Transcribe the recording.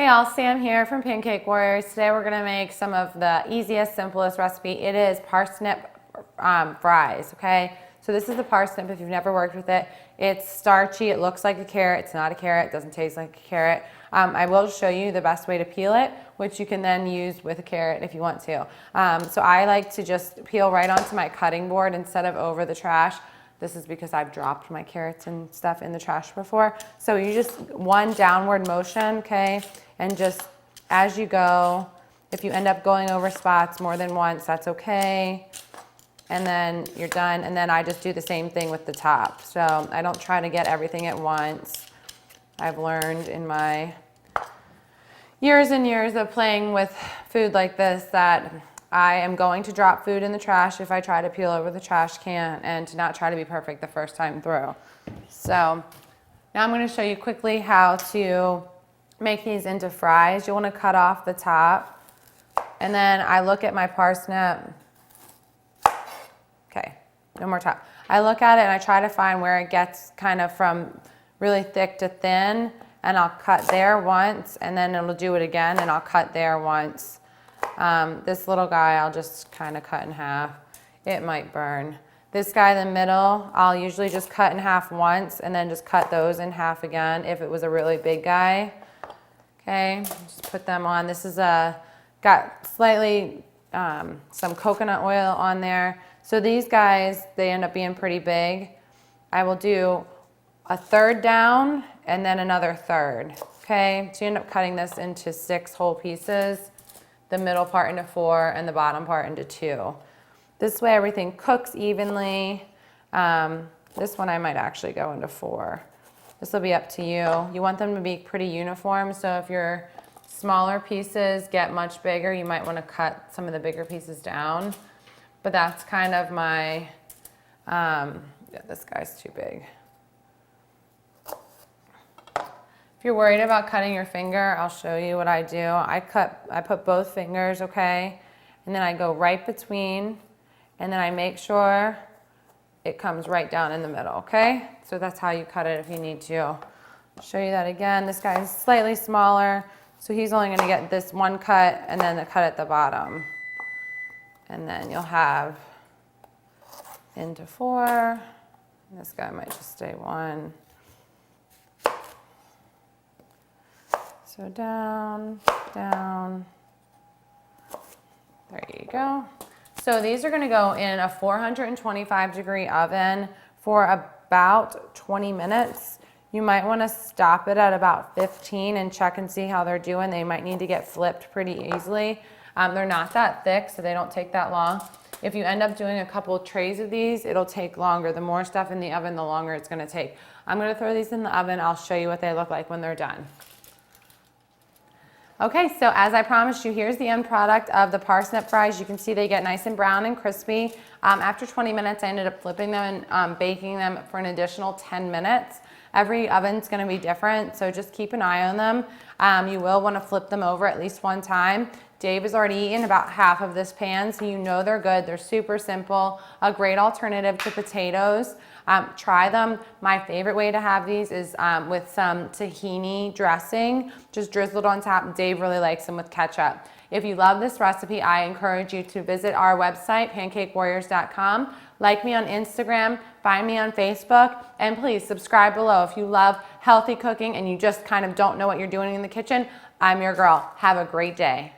y'all, Sam here from Pancake Warriors. Today we're gonna make some of the easiest, simplest recipe. It is parsnip fries, okay? So this is the parsnip if you've never worked with it. It's starchy, it looks like a carrot. It's not a carrot, it doesn't taste like a carrot. I will show you the best way to peel it, which you can then use with a carrot if you want to. So I like to just peel right onto my cutting board instead of over the trash. This is because I've dropped my carrots and stuff in the trash before. So you just one downward motion, okay? And just as you go, if you end up going over spots more than once, that's okay. And then you're done. And then I just do the same thing with the top. So I don't try to get everything at once. I've learned in my years and years of playing with food like this that I am going to drop food in the trash if I try to peel over the trash can, and to not try to be perfect the first time through. So now I'm going to show you quickly how to make these into fries. You want to cut off the top, and then I look at my parsnip. Okay, no more top. I look at it and I try to find where it gets kind of from really thick to thin, and I'll cut there once, and then it'll do it again, and I'll cut there once. This little guy, I'll just kind of cut in half. It might burn. This guy in the middle, I'll usually just cut in half once and then just cut those in half again if it was a really big guy. Okay, just put them on. This is got slightly some coconut oil on there. So these guys, they end up being pretty big. I will do a third down and then another third. Okay, so you end up cutting this into 6 whole pieces. The middle part into 4 and the bottom part into 2. This way everything cooks evenly. This one I might actually go into 4. This will be up to you. You want them to be pretty uniform, so if your smaller pieces get much bigger, you might want to cut some of the bigger pieces down. But that's kind of my, yeah, this guy's too big. If you're worried about cutting your finger, I'll show you what I do. I put both fingers, okay? And then I go right between, and then I make sure it comes right down in the middle, okay? So that's how you cut it if you need to. I'll show you that again. This guy's slightly smaller, so he's only gonna get this one cut and then the cut at the bottom. And then you'll have into 4. This guy might just stay 1. So down, down, there you go. So these are gonna go in a 425-degree oven for about 20 minutes. You might wanna stop it at about 15 and check and see how they're doing. They might need to get flipped pretty easily. They're not that thick, so they don't take that long. If you end up doing a couple trays of these, it'll take longer. The more stuff in the oven, the longer it's gonna take. I'm gonna throw these in the oven. I'll show you what they look like when they're done. Okay, so as I promised you, here's the end product of the parsnip fries. You can see they get nice and brown and crispy. After 20 minutes, I ended up flipping them and baking them for an additional 10 minutes. Every oven's gonna be different, so just keep an eye on them. You will wanna flip them over at least one time. Dave has already eaten about half of this pan, so you know they're good. They're super simple, a great alternative to potatoes. Try them. My favorite way to have these is with some tahini dressing, just drizzled on top. Dave really likes them with ketchup. If you love this recipe, I encourage you to visit our website, pancakewarriors.com. Like me on Instagram, find me on Facebook, and please subscribe below. If you love healthy cooking and you just kind of don't know what you're doing in the kitchen, I'm your girl. Have a great day.